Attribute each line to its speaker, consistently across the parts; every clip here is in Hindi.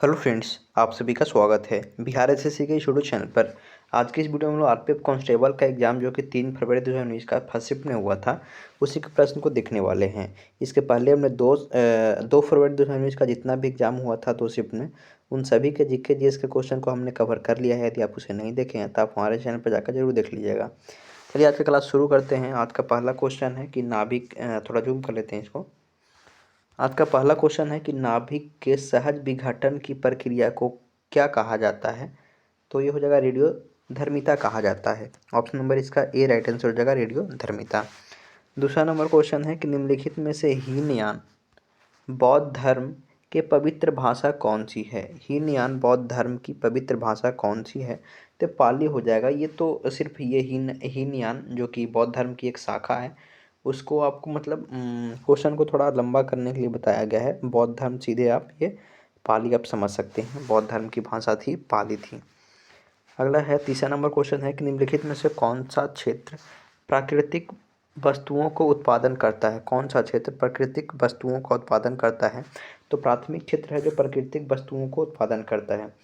Speaker 1: हेलो फ्रेंड्स, आप सभी का स्वागत है बिहार एसएससी के इस यूट्यूब चैनल पर। आज की इस वीडियो में हम लोग आरपीएफ कांस्टेबल का एग्जाम जो कि 3 फरवरी 2019 का फर्स्ट शिफ्ट में हुआ था, उसी के प्रश्न को देखने वाले हैं। इसके पहले हमने 2 फरवरी 2019 का जितना भी एग्जाम हुआ था 2 शिफ्ट में, उन सभी के जीके जीएस के क्वेश्चन को हमने कवर कर लिया है। यदि आप उसे नहीं देखे हैं तो आप हमारे चैनल पर जाकर जरूर देख लीजिएगा। चलिए आज का क्लास शुरू करते हैं। आज का पहला क्वेश्चन है कि नाभिक, थोड़ा जूम कर लेते हैं इसको। आज का पहला क्वेश्चन है कि नाभिक के सहज विघटन की प्रक्रिया को क्या कहा जाता है? तो ये हो जाएगा रेडियो धर्मिता कहा जाता है। ऑप्शन नंबर इसका ए राइट आंसर हो जाएगा, रेडियो धर्मिता। दूसरा नंबर क्वेश्चन है कि निम्नलिखित में से हीनयान बौद्ध धर्म के पवित्र भाषा कौन सी है? हीनयान बौद्ध धर्म की पवित्र भाषा कौन सी है? तो पाली हो जाएगा। ये तो सिर्फ ये हीनयान जो कि बौद्ध धर्म की एक शाखा है, उसको आपको मतलब क्वेश्चन को थोड़ा लंबा करने के लिए बताया गया है। बौद्ध धर्म सीधे आप ये पाली आप समझ सकते हैं, बौद्ध धर्म की भाषा थी पाली थी। अगला है तीसरा नंबर क्वेश्चन है कि निम्नलिखित में से कौन सा क्षेत्र प्राकृतिक वस्तुओं को उत्पादन करता है? कौन सा क्षेत्र प्राकृतिक वस्तुओं का उत्पादन करता है? तो प्राथमिक क्षेत्र है जो प्राकृतिक वस्तुओं को उत्पादन करता है।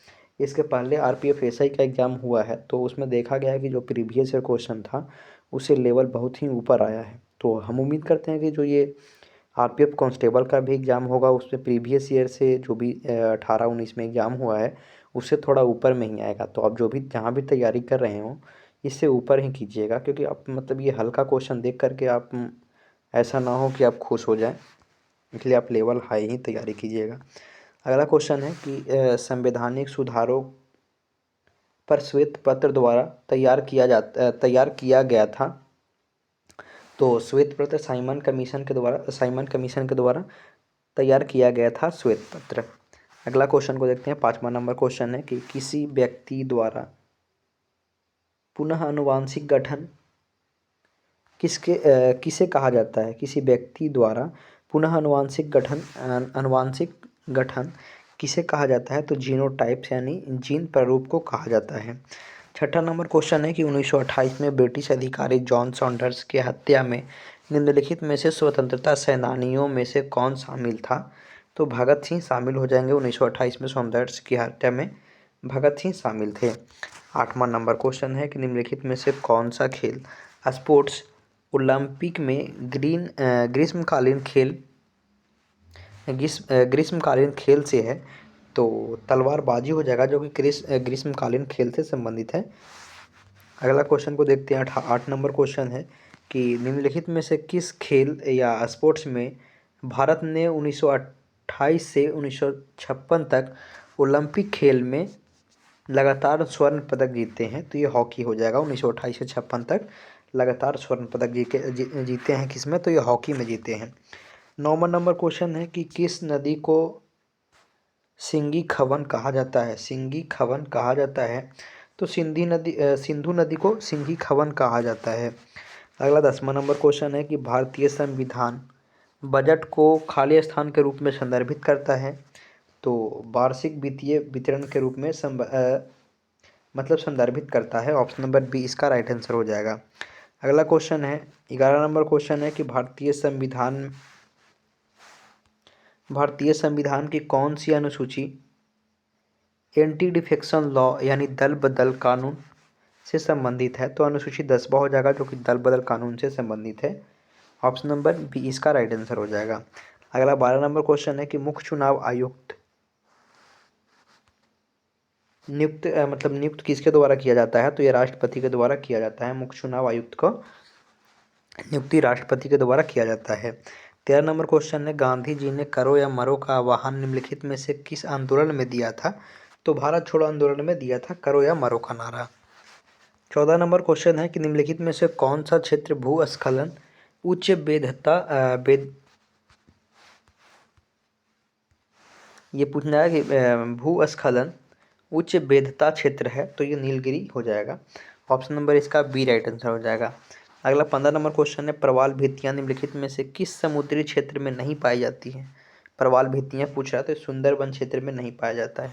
Speaker 1: इसके पहले आरपीएफ एसआई का एग्जाम हुआ है, तो उसमें देखा गया है कि जो प्रीवियस ईयर क्वेश्चन था उसे लेवल बहुत ही ऊपर आया है। तो हम उम्मीद करते हैं कि जो ये आरपीएफ कांस्टेबल का भी एग्ज़ाम होगा उसमें प्रीवियस ईयर से जो भी 18-19 में एग्ज़ाम हुआ है उससे थोड़ा ऊपर में ही आएगा। तो आप जो भी जहाँ भी तैयारी कर रहे हो इससे ऊपर ही कीजिएगा, क्योंकि आप मतलब ये हल्का क्वेश्चन देख करके आप ऐसा ना हो कि आप खुश हो जाएं, इसलिए आप लेवल हाई ही तैयारी कीजिएगा। अगला क्वेश्चन है कि संवैधानिक सुधारों पर श्वेत पत्र द्वारा तैयार किया गया था। तो श्वेत पत्र साइमन कमीशन के द्वारा तैयार किया गया था श्वेत पत्र। अगला क्वेश्चन को देखते हैं। 5वां नंबर क्वेश्चन है कि किसी व्यक्ति द्वारा पुनः आनुवांशिक गठन किसे कहा जाता है? किसी व्यक्ति द्वारा पुनः आनुवांशिक गठन किसे कहा जाता है? तो जीनोटाइप्स यानी जीन प्रारूप को कहा जाता है। 6ठा नंबर क्वेश्चन है कि 1928 में ब्रिटिश अधिकारी जॉन सॉन्डर्स की हत्या में निम्नलिखित में से स्वतंत्रता सेनानियों में से कौन शामिल था? तो भगत सिंह शामिल हो जाएंगे। 1928 में सॉन्डर्स की हत्या में भगत सिंह शामिल थे। 8वां नंबर क्वेश्चन है कि निम्नलिखित में से कौन सा खेल स्पोर्ट्स ओलंपिक में ग्रीष्मकालीन खेल से है? तो तलवारबाजी हो जाएगा, जो कि ग्रीष्मकालीन खेल से संबंधित है। अगला क्वेश्चन को देखते हैं। 8 नंबर क्वेश्चन है कि निम्नलिखित में से किस खेल या स्पोर्ट्स में भारत ने 1928 से 1956 तक ओलंपिक खेल में लगातार स्वर्ण पदक जीते हैं? तो ये हॉकी हो जाएगा। 1928 से 56 तक लगातार स्वर्ण पदक जीते हैं किसमें? तो ये हॉकी में जीते हैं। 9वां नंबर क्वेश्चन है कि किस नदी को सिंगी खवन कहा जाता है? सिंगी खवन कहा जाता है। तो सिंधु नदी को सिंगी खवन कहा जाता है। अगला 10वां नंबर क्वेश्चन है कि भारतीय संविधान बजट को खाली स्थान के रूप में संदर्भित करता है। तो वार्षिक वित्तीय वितरण के रूप में मतलब संदर्भित करता है। ऑप्शन नंबर बी इसका राइट आंसर हो जाएगा। अगला क्वेश्चन है 11 नंबर क्वेश्चन है कि भारतीय संविधान की कौन सी अनुसूची एंटी डिफेक्शन लॉ यानी दल बदल कानून से संबंधित है? तो अनुसूची 10वां हो जाएगा, जो कि दल बदल कानून से संबंधित है। ऑप्शन नंबर बी इसका राइट आंसर हो जाएगा। अगला 12 नंबर क्वेश्चन है कि मुख्य चुनाव आयुक्त नियुक्त किसके द्वारा किया जाता है? तो ये राष्ट्रपति के द्वारा किया जाता है। मुख्य चुनाव आयुक्त को नियुक्ति राष्ट्रपति के द्वारा किया जाता है। 13 नंबर क्वेश्चन है गांधी जी ने करो या मरो का आह्वान निम्नलिखित में से किस आंदोलन में दिया था? तो भारत छोड़ो आंदोलन में दिया था करो या मरो का नारा। 14 नंबर क्वेश्चन है कि निम्नलिखित में से कौन सा क्षेत्र भूस्खलन उच्च वेधता ये पूछना है कि भूस्खलन उच्च वेधता क्षेत्र है? तो ये नीलगिरी हो जाएगा। ऑप्शन नंबर इसका बी राइट आंसर हो जाएगा। अगला 15 नंबर क्वेश्चन है प्रवाल भित्तियां निम्नलिखित में से किस समुद्री क्षेत्र में नहीं पाई जाती हैं? प्रवाल भित्तियां पूछ रहा है, तो सुंदरबन क्षेत्र में नहीं पाया जाता है।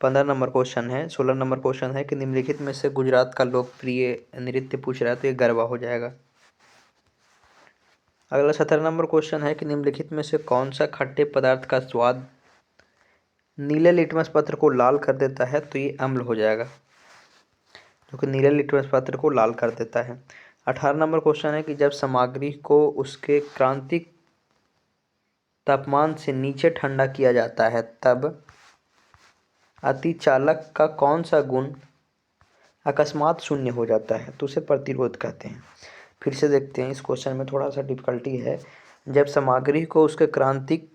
Speaker 1: 15 नंबर क्वेश्चन है। 16 नंबर क्वेश्चन है कि निम्नलिखित में से गुजरात का लोकप्रिय नृत्य पूछ रहा है, तो ये गरबा हो जाएगा। अगला 17 नंबर क्वेश्चन है कि निम्नलिखित में से कौन सा खट्टे पदार्थ का स्वाद नीले लिटमस पत्र को लाल कर देता है तो ये अम्ल हो जाएगा, जो कि नीले लिटमस पत्र को लाल कर देता है। 18 नंबर क्वेश्चन है कि जब सामग्री को उसके क्रांतिक तापमान से नीचे ठंडा किया जाता है तब अतिचालक का कौन सा गुण अकस्मात शून्य हो जाता है, तो उसे प्रतिरोध कहते हैं। फिर से देखते हैं, इस क्वेश्चन में थोड़ा सा डिफिकल्टी है। जब सामग्री को उसके क्रांतिक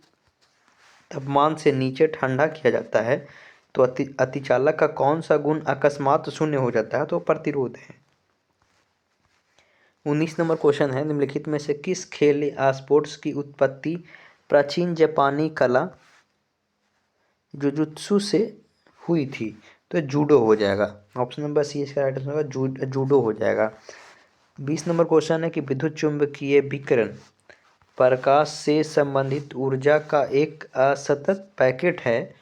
Speaker 1: तापमान से नीचे ठंडा किया जाता है तो अतिचालक का कौन सा गुण अकस्मात शून्य हो जाता है, तो प्रतिरोध है। 19 नंबर क्वेश्चन है, निम्नलिखित में से किस खेल या स्पोर्ट्स की उत्पत्ति प्राचीन जापानी कला जुजुत्सु से हुई थी, तो जूडो हो जाएगा। ऑप्शन नंबर सी इसका राइट आंसर होगा, जूडो हो जाएगा। 20 नंबर क्वेश्चन है कि विद्युत चुंबकीय विकिरण प्रकाश से संबंधित ऊर्जा का एक असतत पैकेट है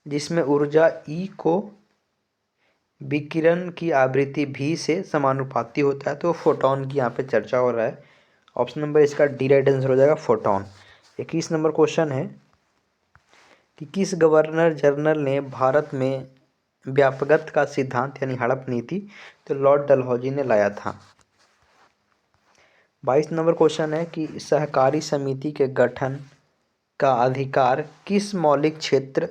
Speaker 1: जिसमें ऊर्जा ई को विकिरण की आवृत्ति भी से समानुपाती होता है, तो फोटॉन की यहाँ पे चर्चा हो रहा है। ऑप्शन नंबर इसका डी राइट आंसर हो जाएगा, फोटॉन। 21 नंबर क्वेश्चन है कि किस गवर्नर जनरल ने भारत में व्यापकता का सिद्धांत यानी हड़प नीति तो लॉर्ड डलहौजी ने लाया था। 22 नंबर क्वेश्चन है कि सहकारी समिति के गठन का अधिकार किस मौलिक क्षेत्र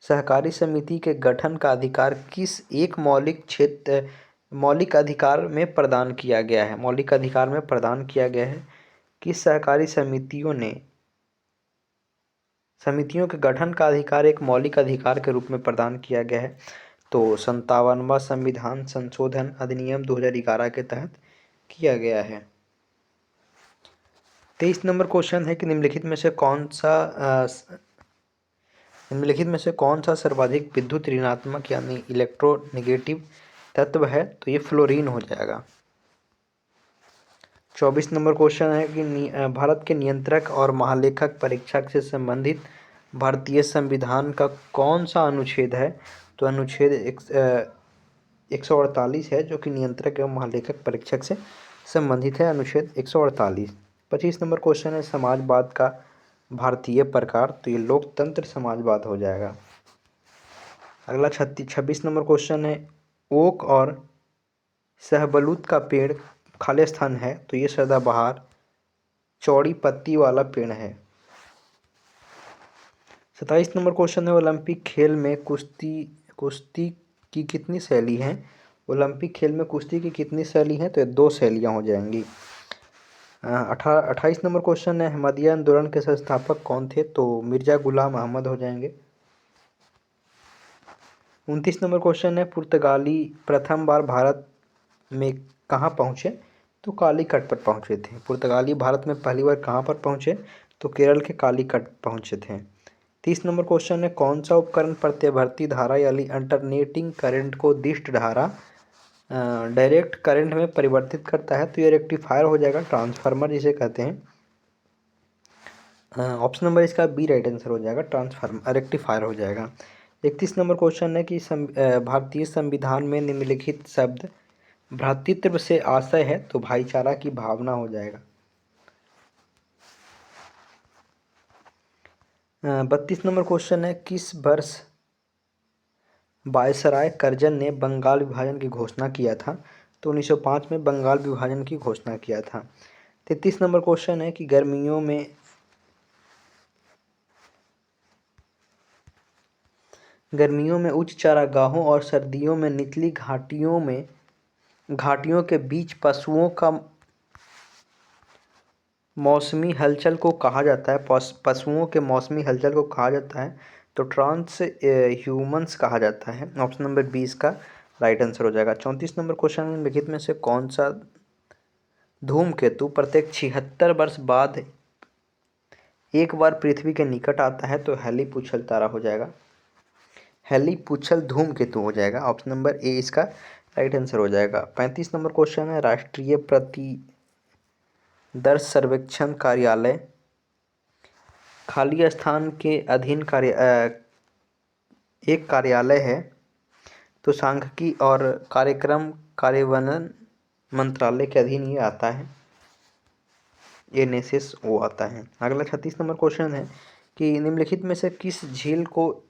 Speaker 1: सहकारी समिति के गठन का अधिकार किस एक मौलिक अधिकार में प्रदान किया गया है, मौलिक अधिकार में प्रदान किया गया है। किस सहकारी समितियों के गठन का अधिकार एक मौलिक अधिकार के रूप में प्रदान किया गया है, तो 57वां संविधान संशोधन अधिनियम 2011 के तहत किया गया है। 23 नंबर क्वेश्चन है कि निम्नलिखित में से कौन सा सर्वाधिक विद्युत ऋणात्मक यानी इलेक्ट्रोनेगेटिव तत्व है, तो ये फ्लोरीन हो जाएगा। 24 नंबर क्वेश्चन है कि भारत के नियंत्रक और महालेखक परीक्षक से संबंधित भारतीय संविधान का कौन सा अनुच्छेद है, तो अनुच्छेद 148 है, जो कि नियंत्रक एवं महालेखक परीक्षक से संबंधित है, अनुच्छेद 148। 25 नंबर क्वेश्चन है समाजवाद का भारतीय प्रकार, तो ये लोकतंत्र समाजवाद हो जाएगा। अगला 26 नंबर क्वेश्चन है ओक और शाहबलूत का पेड़ खालिस्तान है, तो ये सदाबहार चौड़ी पत्ती वाला पेड़ है। 27 नंबर क्वेश्चन है ओलंपिक खेल में कुश्ती की कितनी शैली हैं, ओलंपिक खेल में कुश्ती की कितनी शैली हैं, तो ये 2 शैलियाँ हो जाएंगी। 28 नंबर क्वेश्चन है अहमदिया आंदोलन के संस्थापक कौन थे, तो मिर्जा गुलाम अहमद हो जाएंगे। 29 नंबर क्वेश्चन है पुर्तगाली प्रथम बार भारत में कहाँ पहुँचे, तो कालीकट पर पहुँचे थे। पुर्तगाली भारत में पहली बार कहाँ पर पहुँचे, तो केरल के कालीकट पहुँचे थे। 30 नंबर क्वेश्चन है कौन सा उपकरण प्रत्यावर्ती धारा यानी अल्टरनेटिंग करंट को दिष्ट धारा डायरेक्ट करंट में परिवर्तित करता है, तो ये रेक्टिफायर हो जाएगा, ट्रांसफार्मर जिसे कहते हैं। ऑप्शन नंबर इसका बी राइट आंसर हो जाएगा, ट्रांसफार्मर रेक्टिफायर हो जाएगा। 31 नंबर क्वेश्चन है कि भारतीय संविधान में निम्नलिखित शब्द भ्रातृत्व से आशय है, तो भाईचारा की भावना हो जाएगा। 32 नंबर क्वेश्चन है किस वर्ष वायसराय कर्जन ने बंगाल विभाजन की घोषणा किया था, तो 1905 में बंगाल विभाजन की घोषणा किया था। 33 नंबर क्वेश्चन है कि गर्मियों में उच्च चारागाहों और सर्दियों में निचली घाटियों के बीच पशुओं का मौसमी हलचल को कहा जाता है, पशुओं के मौसमी हलचल को कहा जाता है, तो ट्रांस ह्यूमंस कहा जाता है। ऑप्शन नंबर 20 का राइट आंसर हो जाएगा। 34 नंबर क्वेश्चन निम्नलिखित में से कौन सा धूमकेतु प्रत्येक 76 वर्ष बाद एक बार पृथ्वी के निकट आता है, तो हेलीपुछल तारा हो जाएगा, हेलीपुछल धूमकेतु हो जाएगा। ऑप्शन नंबर ए इसका राइट आंसर हो जाएगा। 35 नंबर क्वेश्चन है राष्ट्रीय प्रतिदर्श सर्वेक्षण कार्यालय खाली स्थान के अधीन एक कार्यालय है, तो सांख्यिकी और कार्यक्रम कार्यान्वयन मंत्रालय के अधीन ये आता है। NSSO आता है। अगला 36 नंबर क्वेश्चन है कि निम्नलिखित में से किस झील को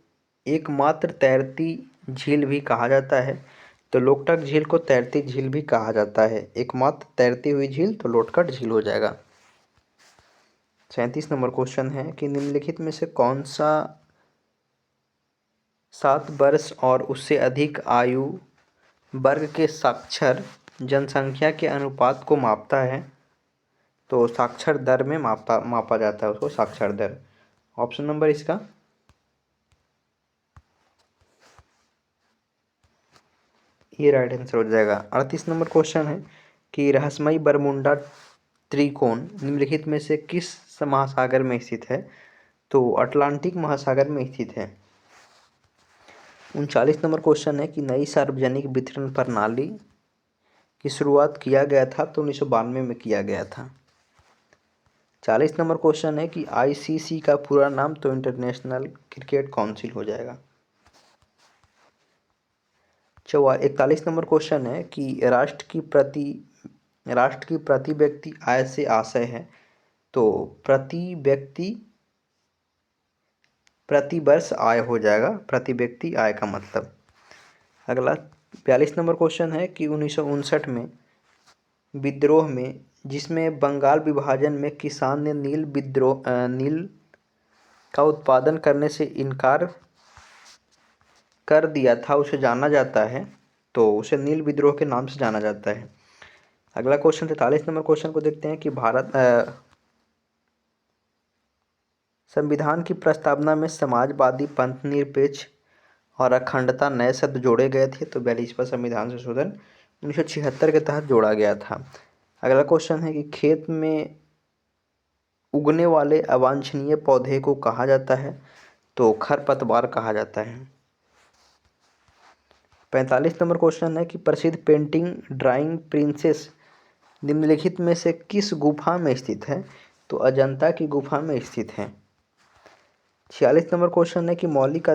Speaker 1: एकमात्र तैरती झील भी कहा जाता है? तो लोकटक झील को तैरती झील भी कहा जाता है। एकमात्र तैरती हुई झील तो लोकटक झील हो जाएगा। 37 नंबर क्वेश्चन है कि निम्नलिखित में से कौन सा 7 वर्ष और उससे अधिक आयु वर्ग के साक्षर जनसंख्या के अनुपात को मापता है? तो साक्षर दर में मापा जाता है उसको, साक्षर दर। ऑप्शन नंबर इसका ये राइट आंसर हो जाएगा। 38 नंबर क्वेश्चन है कि रहस्यमयी बरमुंडा त्रिकोण निम्नलिखित में से किस महासागर में स्थित है? तो अटलांटिक महासागर में स्थित है। 39 नंबर क्वेश्चन है कि नई सार्वजनिक वितरण प्रणाली की शुरुआत किया गया था तो 1992 में किया गया था। 40 नंबर क्वेश्चन है कि ICC का पूरा नाम तो इंटरनेशनल क्रिकेट काउंसिल हो जाएगा। 41 नंबर क्वेश्चन है कि राष्ट्र की प्रति व्यक्ति आय से आशय है? तो प्रति व्यक्ति प्रति वर्ष आय हो जाएगा, प्रति व्यक्ति आय का मतलब। अगला 42 नंबर क्वेश्चन है कि 1959 में विद्रोह में जिसमें बंगाल विभाजन में किसान ने नील का उत्पादन करने से इनकार कर दिया था, उसे जाना जाता है, तो उसे नील विद्रोह के नाम से जाना जाता है। अगला क्वेश्चन 43 नंबर क्वेश्चन को देखते हैं कि संविधान की प्रस्तावना में समाजवादी, पंथनिरपेक्ष और अखंडता नए शब्द जोड़े गए थे। तो 42वां संविधान संशोधन 1976 के तहत जोड़ा गया था। अगला क्वेश्चन है कि खेत में उगने वाले अवांछनीय पौधे को कहा जाता है? तो खरपतवार कहा जाता है। 45 नंबर क्वेश्चन है कि प्रसिद्ध पेंटिंग ड्राइंग प्रिंसेस निम्नलिखित में से किस गुफा में स्थित है? तो अजंता की गुफा में स्थित है। 46 नंबर क्वेश्चन है कि मौलिक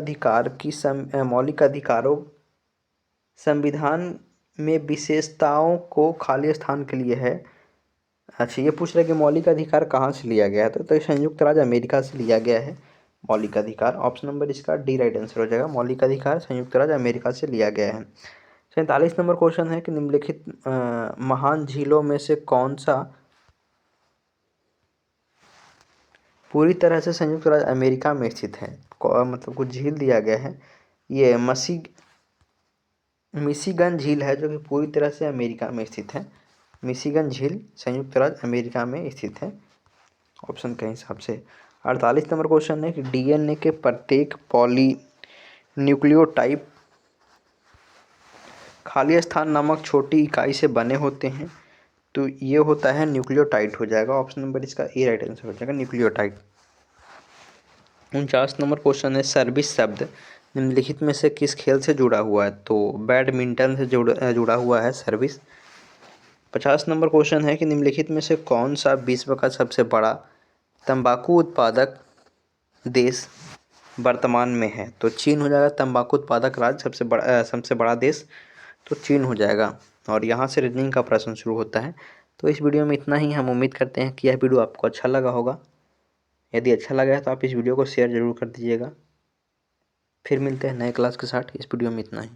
Speaker 1: अधिकारों संविधान में विशेषताओं को खाली स्थान के लिए है। अच्छा, ये पूछ रहा है कि मौलिक अधिकार कहाँ से लिया गया था? तो संयुक्त राज्य अमेरिका से लिया गया है मौलिक अधिकार। ऑप्शन नंबर इसका डी राइट आंसर हो जाएगा। मौलिक अधिकार संयुक्त राज्य अमेरिका से लिया गया है। 47 नंबर क्वेश्चन है कि निम्नलिखित महान झीलों में से कौन सा पूरी तरह से संयुक्त राज्य अमेरिका में स्थित है? मतलब कुछ झील दिया गया है। ये मिशिगन झील है जो कि पूरी तरह से अमेरिका में स्थित है। मिशिगन झील संयुक्त राज्य अमेरिका में स्थित है ऑप्शन के हिसाब से। 48 नंबर क्वेश्चन है कि DNA के प्रत्येक पॉलीन्यूक्लियोटाइड खाली स्थान नामक छोटी इकाई से बने होते हैं। तो ये होता है न्यूक्लियोटाइड हो जाएगा। ऑप्शन नंबर इसका ए राइट आंसर हो जाएगा, न्यूक्लियोटाइड। 49 नंबर क्वेश्चन है सर्विस शब्द निम्नलिखित में से किस खेल से जुड़ा हुआ है? तो बैडमिंटन से जुड़ा हुआ है सर्विस। 50 नंबर क्वेश्चन है कि निम्नलिखित में से कौन सा विश्व का सबसे बड़ा तंबाकू उत्पादक देश वर्तमान में है? तो चीन हो जाएगा तंबाकू उत्पादक राज्य, सबसे बड़ा देश तो चीन हो जाएगा। और यहाँ से रीजनिंग का प्रश्न शुरू होता है। तो इस वीडियो में इतना ही। हम उम्मीद करते हैं कि यह वीडियो आपको अच्छा लगा होगा। यदि अच्छा लगा है तो आप इस वीडियो को शेयर ज़रूर कर दीजिएगा। फिर मिलते हैं नए क्लास के साथ। इस वीडियो में इतना ही।